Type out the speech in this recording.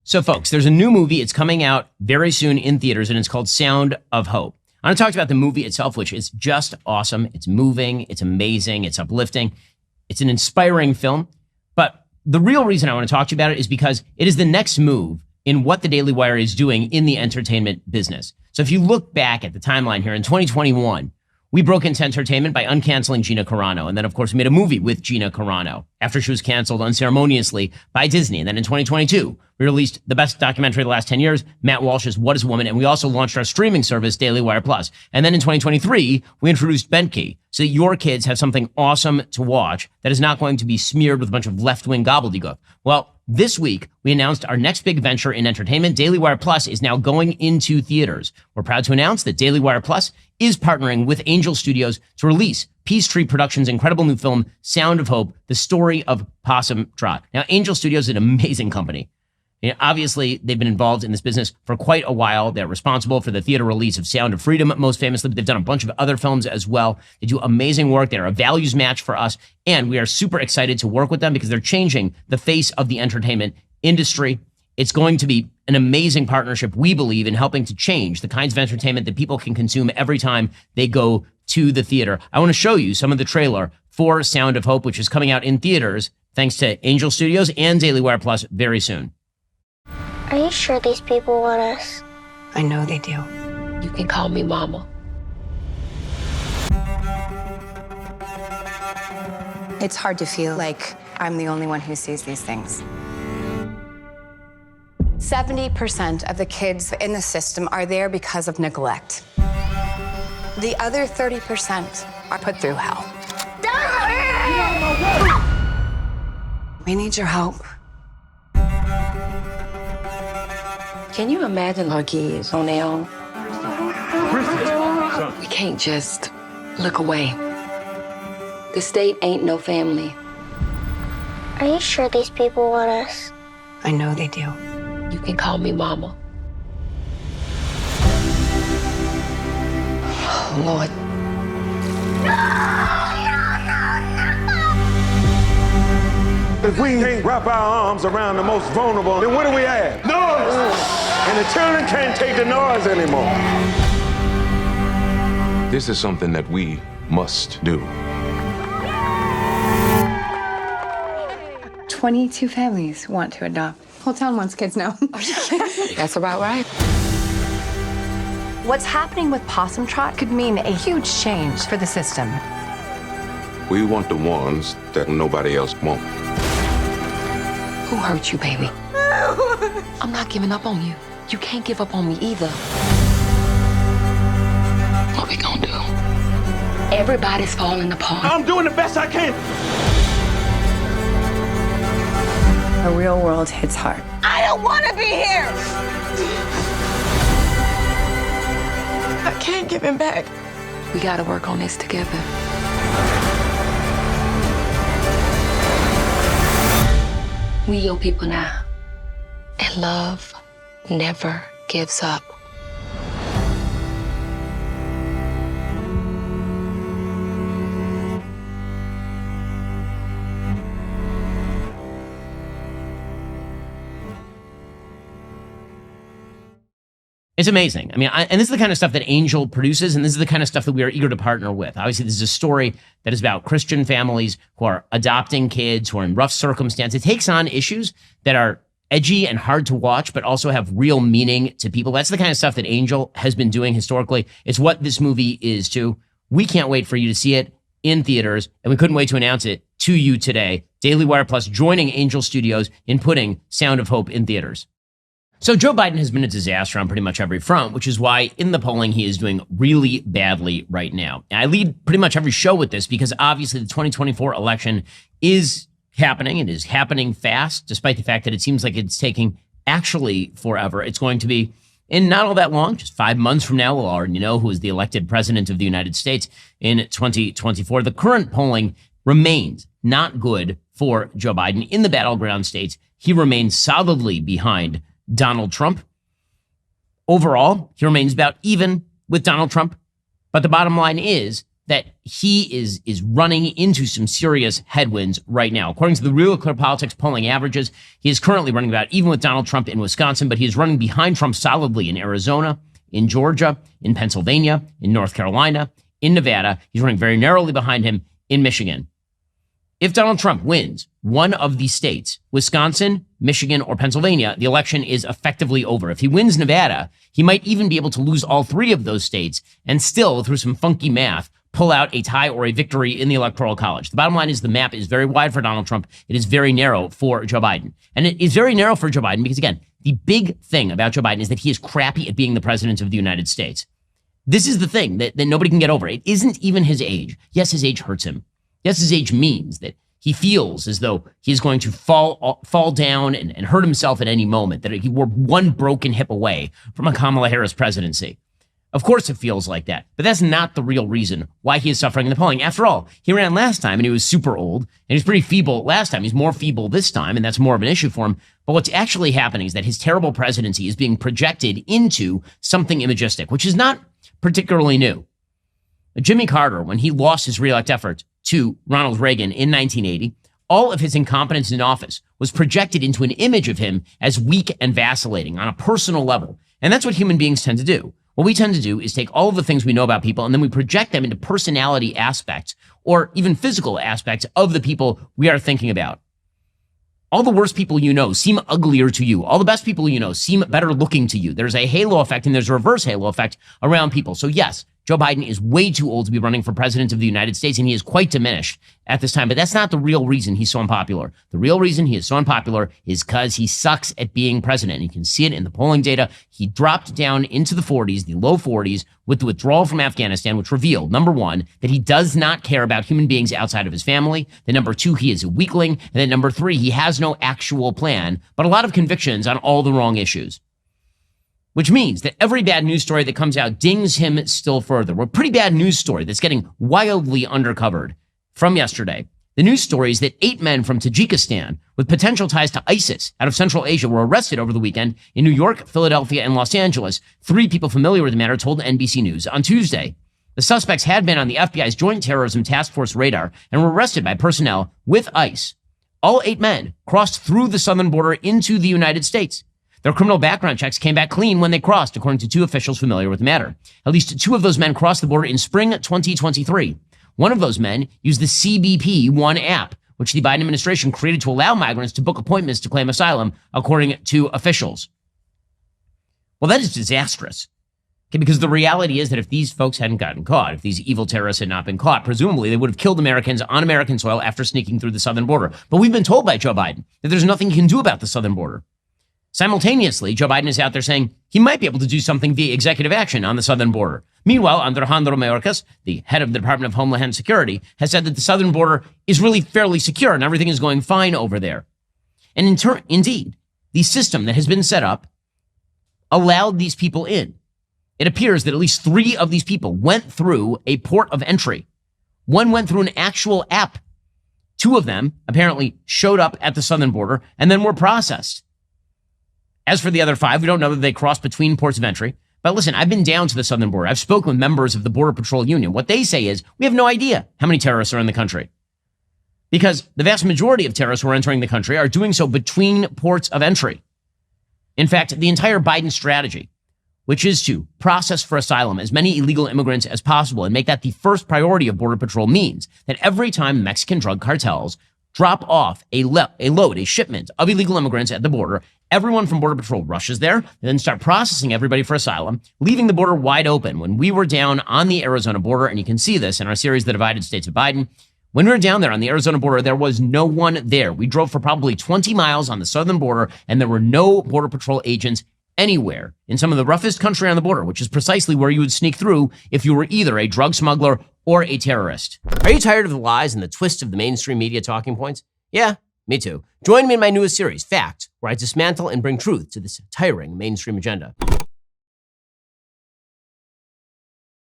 So folks, there's a new movie. It's coming out very soon in theaters, and it's called Sound of Hope. I want to talk about the movie itself, which is just awesome. It's moving. It's amazing. It's uplifting. It's an inspiring film. But the real reason I want to talk to you about it is because it is the next move in what the Daily Wire is doing in the entertainment business. So if you look back at the timeline here in 2021, we broke into entertainment by uncanceling Gina Carano. And then, of course, we made a movie with Gina Carano after she was canceled unceremoniously by Disney. And then in 2022, we released the best documentary of the last 10 years, Matt Walsh's What is a Woman? And we also launched our streaming service, DailyWire Plus. And then in 2023, we introduced Bentkey so that your kids have something awesome to watch that is not going to be smeared with a bunch of left-wing gobbledygook. Well, this week, we announced our next big venture in entertainment. DailyWire Plus is now going into theaters. We're proud to announce that DailyWire Plus is partnering with Angel Studios to release Peacetree Productions' incredible new film, Sound of Hope, the story of Possum Trot. Now, Angel Studios is an amazing company. You know, obviously, they've been involved in this business for quite a while. They're responsible for the theater release of Sound of Freedom, most famously, but they've done a bunch of other films as well. They do amazing work. They're a values match for us, and we are super excited to work with them because they're changing the face of the entertainment industry. It's going to be an amazing partnership, we believe, in helping to change the kinds of entertainment that people can consume every time they go to the theater. I want to show you some of the trailer for Sound of Hope, which is coming out in theaters thanks to Angel Studios and DailyWire Plus very soon. Are you sure these people want us? I know they do. You can call me Mama. It's hard to feel like I'm the only one who sees these things. 70% of the kids in the system are there because of neglect. The other 30% are put through hell. We need your help. Can you imagine our kids on their own? We can't just look away. The state ain't no family. Are you sure these people want us? I know they do. You can call me Mama. Oh, Lord. If we can't wrap our arms around the most vulnerable, then what do we have? Noise! And the children can't take the noise anymore. This is something that we must do. 22 families want to adopt. Whole town wants kids now. That's about right. What's happening with Possum Trot could mean a huge change for the system. We want the ones that nobody else wants. Who hurt you, baby? I'm not giving up on you. You can't give up on me either. What we gonna do? Everybody's falling apart. I'm doing the best I can. The real world hits hard. I don't want to be here. I can't give him back. We gotta work on this together. We your people now. And love never gives up. It's amazing. I mean, and this is the kind of stuff that Angel produces, and this is the kind of stuff that we are eager to partner with. Obviously, this is a story that is about Christian families who are adopting kids, who are in rough circumstances. It takes on issues that are edgy and hard to watch, but also have real meaning to people. That's the kind of stuff that Angel has been doing historically. It's what this movie is too. We can't wait for you to see it in theaters, and we couldn't wait to announce it to you today. DailyWire Plus joining Angel Studios in putting Sound of Hope in theaters. So Joe Biden has been a disaster on pretty much every front, which is why in the polling he is doing really badly right now. And I lead pretty much every show with this because obviously the 2024 election is happening. It is happening fast, despite the fact that it seems like it's taking actually forever. It's going to be in not all that long, just 5 months from now, we'll already know who is the elected president of the United States in 2024. The current polling remains not good for Joe Biden. In the battleground states, he remains solidly behind Donald Trump. Overall, he remains about even with Donald Trump. But the bottom line is that he is running into some serious headwinds right now. According to the Real Clear Politics polling averages, he is currently running about even with Donald Trump in Wisconsin, but he is running behind Trump solidly in Arizona, in Georgia, in Pennsylvania, in North Carolina, in Nevada. He's running very narrowly behind him in Michigan. If Donald Trump wins one of these states, Wisconsin, Michigan, or Pennsylvania, the election is effectively over. If he wins Nevada, he might even be able to lose all three of those states and still, through some funky math, pull out a tie or a victory in the Electoral College. The bottom line is the map is very wide for Donald Trump. It is very narrow for Joe Biden. And it is very narrow for Joe Biden because, again, the big thing about Joe Biden is that he is crappy at being the president of the United States. This is the thing that nobody can get over. It isn't even his age. Yes, his age hurts him. Yes, his age means that he feels as though he's going to fall down and hurt himself at any moment, that he were one broken hip away from a Kamala Harris presidency. Of course it feels like that, but that's not the real reason why he is suffering in the polling. After all, he ran last time and he was super old and he was pretty feeble last time. He's more feeble this time, and that's more of an issue for him. But what's actually happening is that his terrible presidency is being projected into something imagistic, which is not particularly new. Jimmy Carter, when he lost his reelect effort to Ronald Reagan in 1980, all of his incompetence in office was projected into an image of him as weak and vacillating on a personal level. And that's what human beings tend to do. What we tend to do is take all of the things we know about people and then we project them into personality aspects or even physical aspects of the people we are thinking about. All the worst people you know seem uglier to you. All the best people you know seem better looking to you. There's a halo effect and there's a reverse halo effect around people. So yes, Joe Biden is way too old to be running for president of the United States, and he is quite diminished at this time. But that's not the real reason he's so unpopular. The real reason he is so unpopular is because he sucks at being president. And you can see it in the polling data. He dropped down into the 40s, the low 40s, with the withdrawal from Afghanistan, which revealed, number one, that he does not care about human beings outside of his family. That number two, he is a weakling. And then number three, he has no actual plan, but a lot of convictions on all the wrong issues. Which means that every bad news story that comes out dings him still further. Well, a pretty bad news story that's getting wildly undercovered from yesterday. The news story is that 8 men from Tajikistan with potential ties to ISIS out of Central Asia were arrested over the weekend in New York, Philadelphia, and Los Angeles. 3 people familiar with the matter told NBC News on Tuesday. The suspects had been on the FBI's Joint Terrorism Task Force radar and were arrested by personnel with ICE. All 8 men crossed through the southern border into the United States. Their criminal background checks came back clean when they crossed, according to 2 officials familiar with the matter. At least 2 of those men crossed the border in spring 2023. One of those men used the CBP One app, which the Biden administration created to allow migrants to book appointments to claim asylum, according to officials. Well, that is disastrous. Okay, because the reality is that if these folks hadn't gotten caught, if these evil terrorists had not been caught, presumably they would have killed Americans on American soil after sneaking through the southern border. But we've been told by Joe Biden that there's nothing he can do about the southern border. Simultaneously, Joe Biden is out there saying he might be able to do something via executive action on the southern border. Meanwhile, Alejandro Mayorkas, the head of the Department of Homeland Security, has said that the southern border is really fairly secure and everything is going fine over there. And indeed, the system that has been set up allowed these people in. It appears that at least 3 of these people went through a port of entry. One went through an actual app. 2 of them apparently showed up at the southern border and then were processed. As for the other 5, we don't know that they crossed between ports of entry. But listen, I've been down to the southern border. I've spoken with members of the Border Patrol Union. What they say is, we have no idea how many terrorists are in the country. Because the vast majority of terrorists who are entering the country are doing so between ports of entry. In fact, the entire Biden strategy, which is to process for asylum as many illegal immigrants as possible and make that the first priority of Border Patrol, means that every time Mexican drug cartels drop off a load, a shipment of illegal immigrants at the border, everyone from Border Patrol rushes there and then start processing everybody for asylum, leaving the border wide open. When we were down on the Arizona border, and you can see this in our series, The Divided States of Biden, when we were down there on the Arizona border, there was no one there. We drove for probably 20 miles on the southern border, and there were no Border Patrol agents anywhere in some of the roughest country on the border, which is precisely where you would sneak through if you were either a drug smuggler or a terrorist. Are you tired of the lies and the twists of the mainstream media talking points? Yeah, me too. Join me in my newest series, Fact, where I dismantle and bring truth to this tiring mainstream agenda.